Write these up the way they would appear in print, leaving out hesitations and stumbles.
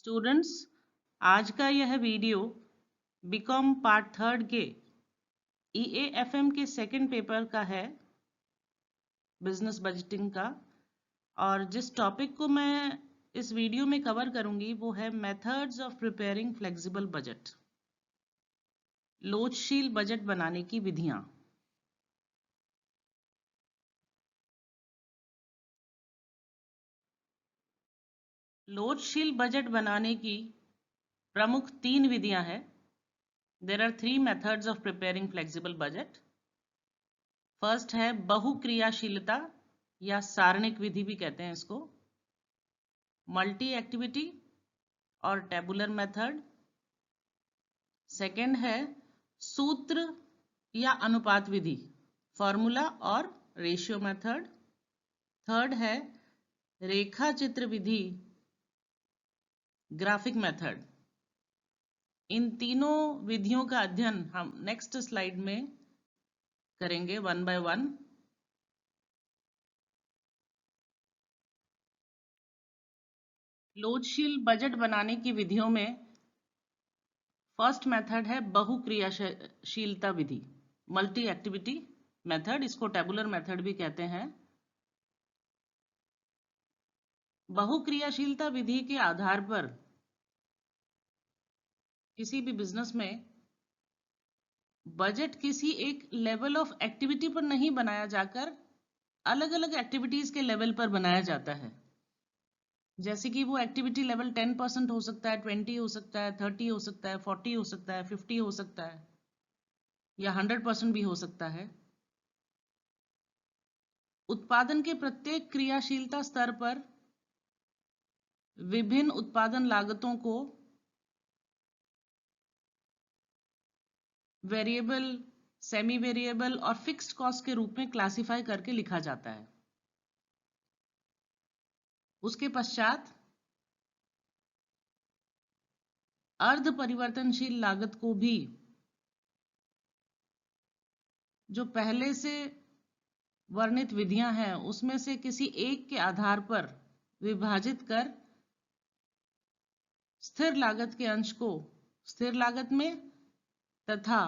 Students, आज का यह वीडियो बीकॉम पार्ट थर्ड के EAFM के सेकंड पेपर का है, बिजनेस बजटिंग का। और जिस टॉपिक को मैं इस वीडियो में कवर करूंगी वो है methods of preparing flexible budget, लोचशील बजट बनाने की विधियां। लोचशील बजट बनाने की प्रमुख 3 विधियां हैं। There are 3 methods of preparing flexible budget. First है बहुक्रियाशीलता या सारणिक विधि भी कहते हैं इसको, मल्टी एक्टिविटी और टेबुलर मेथड। सेकंड है सूत्र या अनुपात विधि, फॉर्मूला और रेशियो मेथड। थर्ड है रेखा चित्र विधि, ग्राफिक मेथड। इन तीनों विधियों का अध्ययन हम नेक्स्ट स्लाइड में करेंगे वन बाय वन। लोचशील बजट बनाने की विधियों में फर्स्ट मेथड है बहुक्रियाशीलता विधि, मल्टी एक्टिविटी मेथड। इसको टेबुलर मेथड भी कहते हैं। बहुक्रियाशीलता विधि के आधार पर किसी भी बिजनेस में बजट किसी एक लेवल ऑफ एक्टिविटी पर नहीं बनाया जाकर अलग अलग एक्टिविटीज के लेवल पर बनाया जाता है। जैसे कि वो एक्टिविटी लेवल 10% हो सकता है, 20 हो सकता है, 30 हो सकता है, 40 हो सकता है, 50 हो सकता है या 100% भी हो सकता है। उत्पादन के प्रत्येक क्रियाशीलता स्तर पर विभिन्न उत्पादन लागतों को वेरिएबल, सेमी वेरिएबल और फिक्स्ड कॉस्ट के रूप में क्लासिफाई करके लिखा जाता है। उसके पश्चात अर्ध परिवर्तनशील लागत को भी, जो पहले से वर्णित विधियां हैं उसमें से किसी एक के आधार पर विभाजित कर स्थिर लागत के अंश को स्थिर लागत में तथा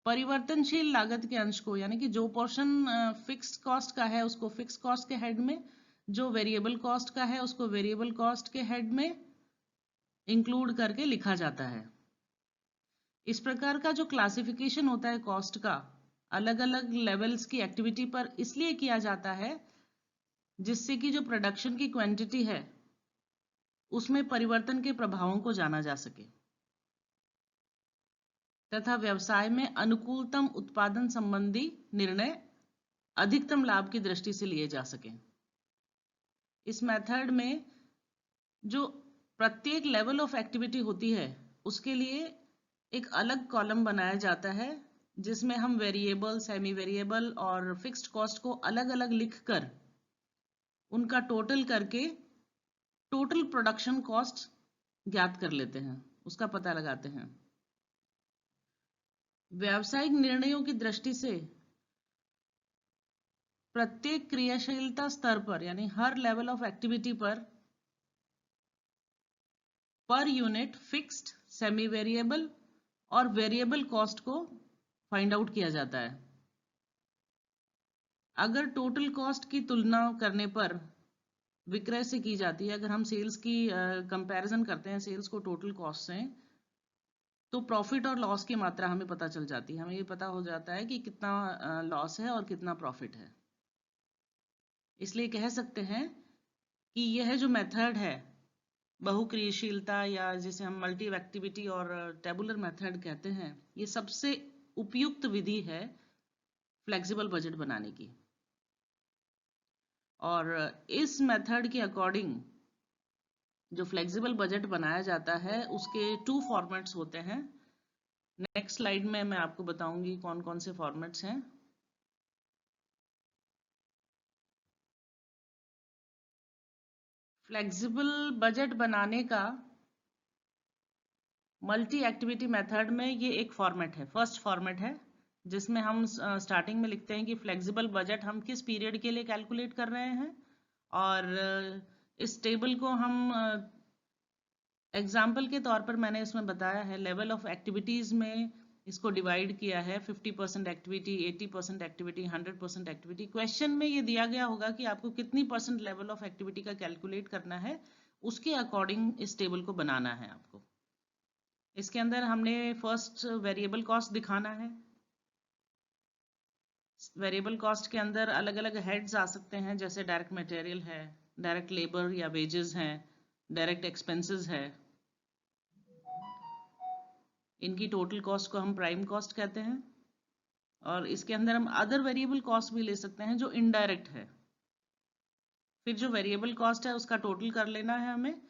परिवर्तनशील लागत के अंश को, यानी कि जो पोर्शन फिक्स्ड कॉस्ट का है उसको फिक्स्ड कॉस्ट के हेड में, जो वेरिएबल कॉस्ट का है उसको वेरिएबल कॉस्ट के हेड में इंक्लूड करके लिखा जाता है। इस प्रकार का जो क्लासिफिकेशन होता है कॉस्ट का अलग अलग लेवल्स की एक्टिविटी पर इसलिए किया जाता है जिससे कि जो प्रोडक्शन की क्वांटिटी है उसमें परिवर्तन के प्रभावों को जाना जा सके तथा व्यवसाय में अनुकूलतम उत्पादन संबंधी निर्णय अधिकतम लाभ की दृष्टि से लिए जा सके। इस मेथड में जो प्रत्येक लेवल ऑफ एक्टिविटी होती है उसके लिए एक अलग कॉलम बनाया जाता है जिसमें हम वेरिएबल, सेमी वेरिएबल और फिक्स्ड कॉस्ट को अलग अलग लिखकर उनका टोटल करके टोटल प्रोडक्शन कॉस्ट ज्ञात कर लेते हैं, उसका पता लगाते हैं। व्यावसायिक निर्णयों की दृष्टि से प्रत्येक क्रियाशीलता स्तर पर, यानी हर लेवल ऑफ एक्टिविटी पर यूनिट फिक्स्ड, सेमी वेरिएबल और वेरिएबल कॉस्ट को फाइंड आउट किया जाता है। अगर टोटल कॉस्ट की तुलना करने पर विक्रय से की जाती है, अगर हम सेल्स की कंपैरिजन करते हैं सेल्स को टोटल कॉस्ट से, तो प्रॉफिट और लॉस की मात्रा हमें पता चल जाती है। हमें ये पता हो जाता है कि कितना लॉस है और कितना प्रॉफिट है। इसलिए कह सकते हैं कि यह जो मेथड है बहुक्रियाशीलता, या जिसे हम मल्टी एक्टिविटी और टेबुलर मेथड कहते हैं, ये सबसे उपयुक्त विधि है फ्लेक्सिबल बजट बनाने की। और इस मेथड के अकॉर्डिंग जो फ्लेक्सिबल बजट बनाया जाता है उसके 2 फॉर्मेट्स होते हैं। नेक्स्ट स्लाइड में मैं आपको बताऊंगी कौन कौन से फॉर्मेट्स हैं। फ्लेक्सिबल बजट बनाने का मल्टी एक्टिविटी मेथड में ये एक फॉर्मेट है, फर्स्ट फॉर्मेट है, जिसमें हम स्टार्टिंग में लिखते हैं कि फ्लेक्सिबल बजट हम किस पीरियड के लिए कैलकुलेट कर रहे हैं और इस टेबल को हम एग्जाम्पल के तौर पर मैंने इसमें बताया है लेवल ऑफ एक्टिविटीज़ में इसको डिवाइड किया है 50% एक्टिविटी, 80% एक्टिविटी, 100% एक्टिविटी। क्वेश्चन में ये दिया गया होगा कि आपको कितनी परसेंट लेवल ऑफ एक्टिविटी का कैलकुलेट करना है, उसके अकॉर्डिंग इस टेबल को बनाना है आपको। इसके अंदर हमने फर्स्ट वेरिएबल कॉस्ट दिखाना है। वेरिएबल कॉस्ट के अंदर अलग अलग हेड्स आ सकते हैं, जैसे डायरेक्ट मटेरियल है, डायरेक्ट लेबर या वेजेस हैं, डायरेक्ट एक्सपेंसेस है। इनकी टोटल कॉस्ट को हम प्राइम कॉस्ट कहते हैं। और इसके अंदर हम अदर वेरिएबल कॉस्ट भी ले सकते हैं जो इनडायरेक्ट है। फिर जो वेरिएबल कॉस्ट है उसका टोटल कर लेना है हमें।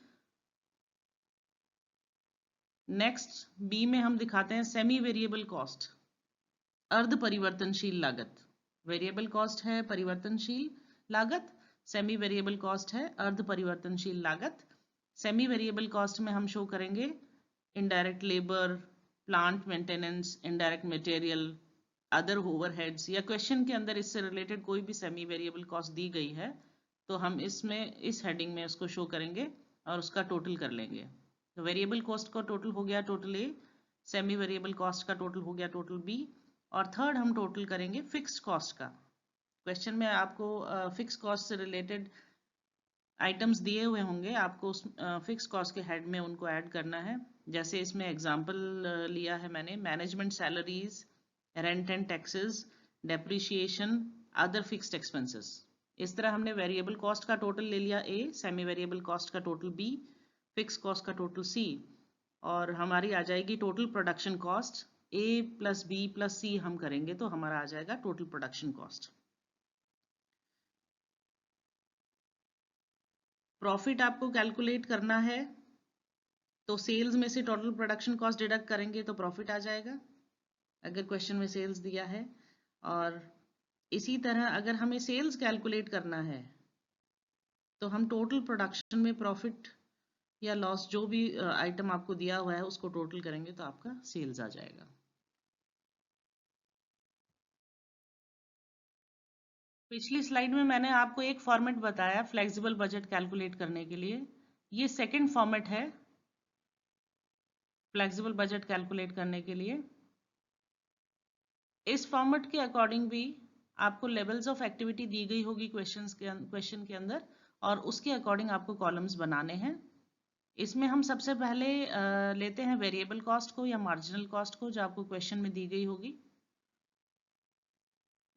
नेक्स्ट बी में हम दिखाते हैं सेमी वेरिएबल कॉस्ट, अर्ध परिवर्तनशील लागत। वेरिएबल कॉस्ट है परिवर्तनशील लागत, सेमी वेरिएबल कॉस्ट है अर्ध परिवर्तनशील लागत। सेमी वेरिएबल कॉस्ट में हम शो करेंगे indirect labour, plant maintenance, indirect material, other overheads, या क्वेश्चन के अंदर इससे रिलेटेड कोई भी सेमी वेरिएबल कॉस्ट दी गई है तो हम इसमें इस हेडिंग में उसको शो करेंगे और उसका टोटल कर लेंगे। तो वेरिएबल कॉस्ट का टोटल हो गया total A, semi variable cost का टोटल हो गया टोटल बी, और थर्ड हम टोटल करेंगे फिक्स्ड कॉस्ट का। क्वेश्चन में आपको फिक्स कॉस्ट से रिलेटेड आइटम्स दिए हुए होंगे, आपको उस फिक्स कॉस्ट के हेड में उनको ऐड करना है। जैसे इसमें एग्जांपल लिया है मैंने, management salaries, rent and taxes, depreciation, other fixed expenses. इस तरह हमने वेरिएबल कॉस्ट का टोटल ले लिया ए, सेमी वेरिएबल कॉस्ट का टोटल बी, फिक्स कॉस्ट का टोटल सी, और हमारी आ जाएगी टोटल प्रोडक्शन कॉस्ट। ए प्लस बी प्लस सी हम करेंगे तो हमारा आ जाएगा टोटल प्रोडक्शन कॉस्ट। प्रॉफिट आपको कैलकुलेट करना है तो सेल्स में से टोटल प्रोडक्शन कॉस्ट डिडक्ट करेंगे तो प्रॉफिट आ जाएगा, अगर क्वेश्चन में सेल्स दिया है। और इसी तरह अगर हमें सेल्स कैलकुलेट करना है तो हम टोटल प्रोडक्शन में प्रॉफिट या लॉस जो भी आइटम आपको दिया हुआ है उसको टोटल करेंगे तो आपका सेल्स आ जाएगा। पिछली स्लाइड में मैंने आपको एक फॉर्मेट बताया फ्लेक्सिबल बजट कैलकुलेट करने के लिए। ये सेकंड फॉर्मेट है फ्लेक्सिबल बजट कैलकुलेट करने के लिए। इस फॉर्मेट के अकॉर्डिंग भी आपको लेवल्स ऑफ एक्टिविटी दी गई होगी क्वेश्चन के अंदर, और उसके अकॉर्डिंग आपको कॉलम्स बनाने हैं। इसमें हम सबसे पहले लेते हैं वेरिएबल कॉस्ट को या मार्जिनल कॉस्ट को, जो आपको क्वेश्चन में दी गई होगी।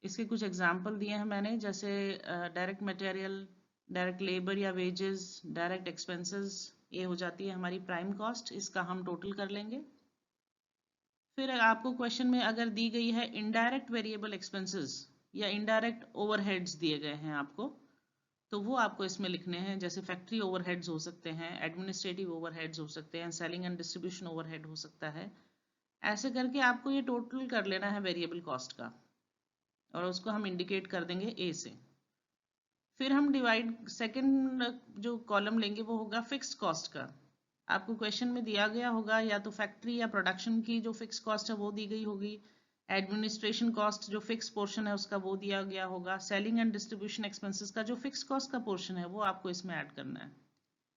इसके कुछ एग्जाम्पल दिए हैं मैंने, जैसे डायरेक्ट मटेरियल, डायरेक्ट लेबर या वेजेस, डायरेक्ट एक्सपेंसेस, ये हो जाती है हमारी प्राइम कॉस्ट, इसका हम टोटल कर लेंगे। फिर आपको क्वेश्चन में अगर दी गई है इनडायरेक्ट वेरिएबल एक्सपेंसेस या इनडायरेक्ट ओवरहेड्स दिए गए हैं आपको, तो वो आपको इसमें लिखने हैं। जैसे फैक्ट्री ओवरहेड्स हो सकते हैं, एडमिनिस्ट्रेटिव ओवरहेड्स हो सकते हैं, सेलिंग एंड डिस्ट्रीब्यूशन ओवरहेड हो सकता है। ऐसे करके आपको ये टोटल कर लेना है वेरिएबल कॉस्ट का, और उसको हम इंडिकेट कर देंगे ए से। फिर हम डिवाइड सेकंड जो कॉलम लेंगे वो होगा फिक्स्ड कॉस्ट का। आपको क्वेश्चन में दिया गया होगा या तो फैक्ट्री या प्रोडक्शन की जो फिक्स कॉस्ट है वो दी गई होगी, एडमिनिस्ट्रेशन कॉस्ट जो फिक्स पोर्शन है उसका वो दिया गया होगा, सेलिंग एंड डिस्ट्रीब्यूशन एक्सपेंसेस का जो फिक्स कॉस्ट का पोर्शन है वो आपको इसमें ऐड करना है।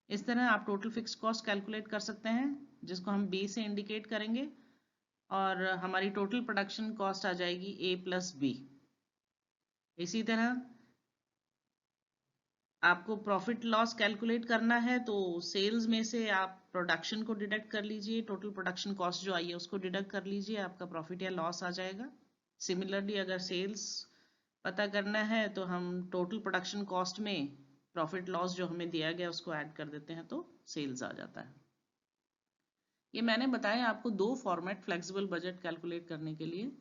इस तरह आप टोटल फिक्स कॉस्ट कैलकुलेट कर सकते हैं, जिसको हम बी से इंडिकेट करेंगे, और हमारी टोटल प्रोडक्शन कॉस्ट आ जाएगी ए प्लस बी। इसी तरह आपको प्रॉफिट लॉस कैलकुलेट करना है तो सेल्स में से आप प्रोडक्शन को डिडक्ट कर लीजिए, टोटल प्रोडक्शन कॉस्ट जो आई है उसको डिडक्ट कर लीजिए, आपका प्रॉफिट या लॉस आ जाएगा। सिमिलरली अगर सेल्स पता करना है तो हम टोटल प्रोडक्शन कॉस्ट में प्रॉफिट लॉस जो हमें दिया गया उसको ऐड कर देते हैं तो सेल्स आ जाता है। ये मैंने बताया आपको दो फॉर्मेट फ्लेक्सिबल बजट कैलकुलेट करने के लिए,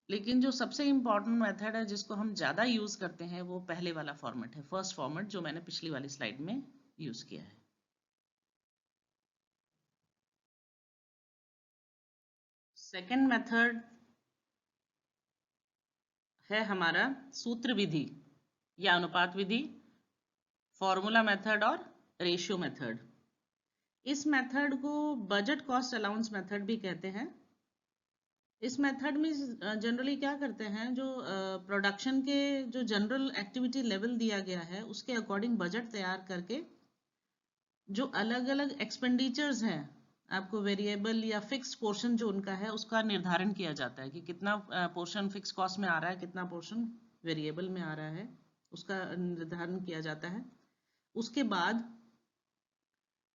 लेकिन जो सबसे इम्पॉर्टेंट मेथड है जिसको हम ज़्यादा यूज़ करते हैं वो पहले वाला फॉर्मेट है, फर्स्ट फॉर्मेट, जो मैंने पिछली वाली स्लाइड में यूज़ किया है। सेकंड मेथड है हमारा सूत्र विधि या अनुपात विधि, फॉर्मूला मेथड और रेशियो मेथड। इस मेथड को बजट कॉस्ट अलाउंस मेथड भी कहते हैं। इस मेथड में जनरली क्या करते हैं, जो प्रोडक्शन के जो जनरल एक्टिविटी लेवल दिया गया है उसके अकॉर्डिंग बजट तैयार करके जो अलग अलग एक्सपेंडिचर्स हैं, आपको वेरिएबल या फिक्स पोर्शन जो उनका है उसका निर्धारण किया जाता है कि कितना पोर्शन फिक्स कॉस्ट में आ रहा है, कितना पोर्शन वेरिएबल में आ रहा है, उसका निर्धारण किया जाता है। उसके बाद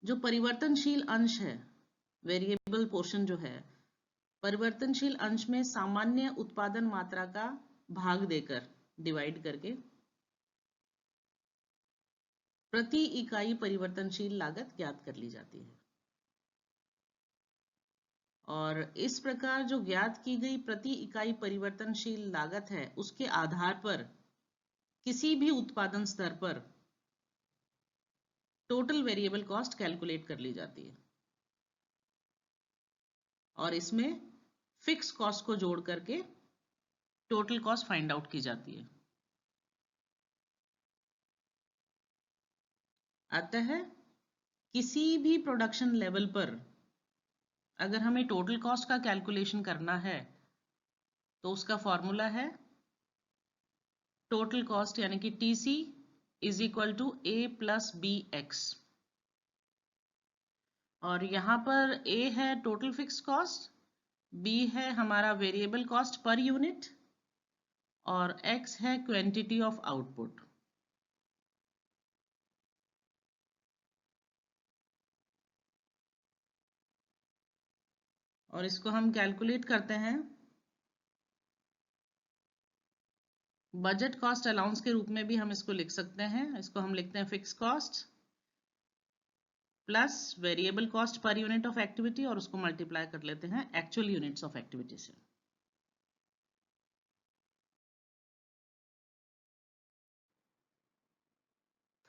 जो परिवर्तनशील अंश है, वेरिएबल पोर्शन जो है, परिवर्तनशील अंश में सामान्य उत्पादन मात्रा का भाग देकर, डिवाइड करके, प्रति इकाई परिवर्तनशील लागत ज्ञात कर ली जाती है। और इस प्रकार जो ज्ञात की गई प्रति इकाई परिवर्तनशील लागत है, उसके आधार पर किसी भी उत्पादन स्तर पर टोटल वेरिएबल कॉस्ट कैलकुलेट कर ली जाती है और इसमें फिक्स कॉस्ट को जोड़ करके टोटल कॉस्ट फाइंड आउट की जाती है। अतः किसी भी प्रोडक्शन लेवल पर अगर हमें टोटल कॉस्ट का कैलकुलेशन करना है तो उसका फॉर्मूला है टोटल कॉस्ट यानी कि TC is equal to A plus BX। और यहाँ पर A है टोटल फिक्स कॉस्ट, B है हमारा वेरिएबल कॉस्ट पर यूनिट और X है क्वांटिटी ऑफ आउटपुट। और इसको हम कैलकुलेट करते हैं बजट कॉस्ट अलाउंस के रूप में भी हम इसको लिख सकते हैं। इसको हम लिखते हैं fix cost plus variable cost per unit of activity और उसको मल्टीप्लाई कर लेते हैं एक्चुअल यूनिट्स ऑफ एक्टिविटी से।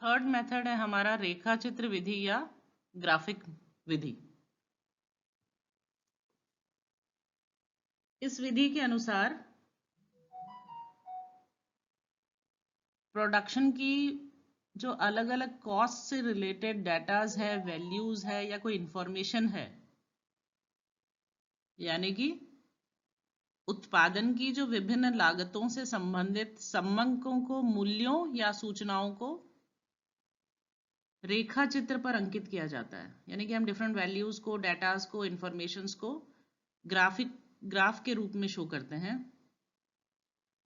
थर्ड मेथड है हमारा रेखा चित्र विधि या ग्राफिक विधि। इस विधि के अनुसार प्रोडक्शन की जो अलग अलग कॉस्ट से रिलेटेड डाटाज है, वैल्यूज है या कोई इंफॉर्मेशन है, यानी कि उत्पादन की जो विभिन्न लागतों से संबंधित समंकों को, मूल्यों या सूचनाओं को रेखा चित्र पर अंकित किया जाता है। यानी कि हम डिफरेंट वैल्यूज को, डाटाज को, इंफॉर्मेशंस को ग्राफ के रूप में शो करते हैं।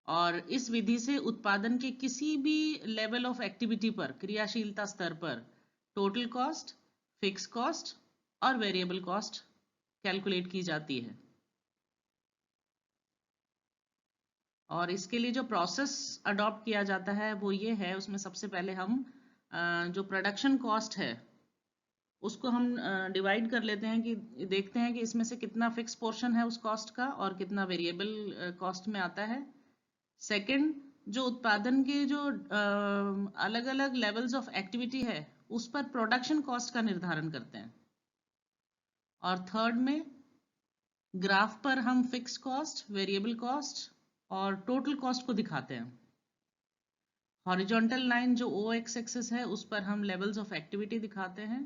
और इस विधि से उत्पादन के किसी भी लेवल ऑफ एक्टिविटी पर, क्रियाशीलता स्तर पर टोटल कॉस्ट, फिक्स कॉस्ट और वेरिएबल कॉस्ट कैलकुलेट की जाती है। और इसके लिए जो प्रोसेस अडॉप्ट किया जाता है वो ये है, उसमें सबसे पहले हम जो प्रोडक्शन कॉस्ट है उसको हम डिवाइड कर लेते हैं कि देखते हैं कि इसमें से कितना फिक्स पोर्शन है उस कॉस्ट का और कितना वेरिएबल कॉस्ट में आता है। सेकंड, जो उत्पादन के जो अलग अलग लेवल्स ऑफ एक्टिविटी है उस पर प्रोडक्शन कॉस्ट का निर्धारण करते हैं। और थर्ड में ग्राफ पर हम फिक्स कॉस्ट, वेरिएबल कॉस्ट और टोटल कॉस्ट को दिखाते हैं। हॉरिजॉन्टल लाइन जो OX एक्सिस है उस पर हम लेवल्स ऑफ एक्टिविटी दिखाते हैं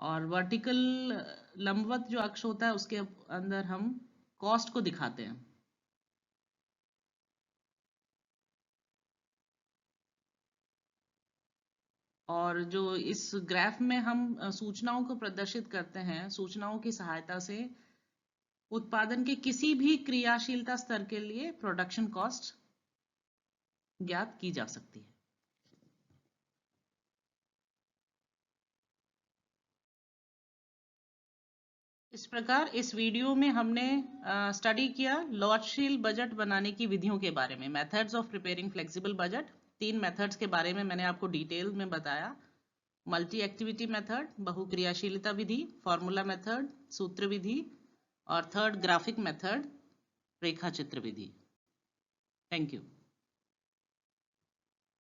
और वर्टिकल लंबवत जो अक्ष होता है उसके अंदर हम कॉस्ट को दिखाते हैं। और जो इस ग्राफ में हम सूचनाओं को प्रदर्शित करते हैं, सूचनाओं की सहायता से उत्पादन के किसी भी क्रियाशीलता स्तर के लिए प्रोडक्शन कॉस्ट ज्ञात की जा सकती है। इस प्रकार इस वीडियो में हमने स्टडी किया लॉटशील बजट बनाने की विधियों के बारे में, methods of preparing flexible budget. 3 methods के बारे में मैंने आपको डिटेल में बताया। मल्टी एक्टिविटी मेथड, बहुक्रियाशीलता विधि, फॉर्मूला मेथड, सूत्र विधि और थर्ड ग्राफिक मेथड, रेखा चित्र विधि। Thank you.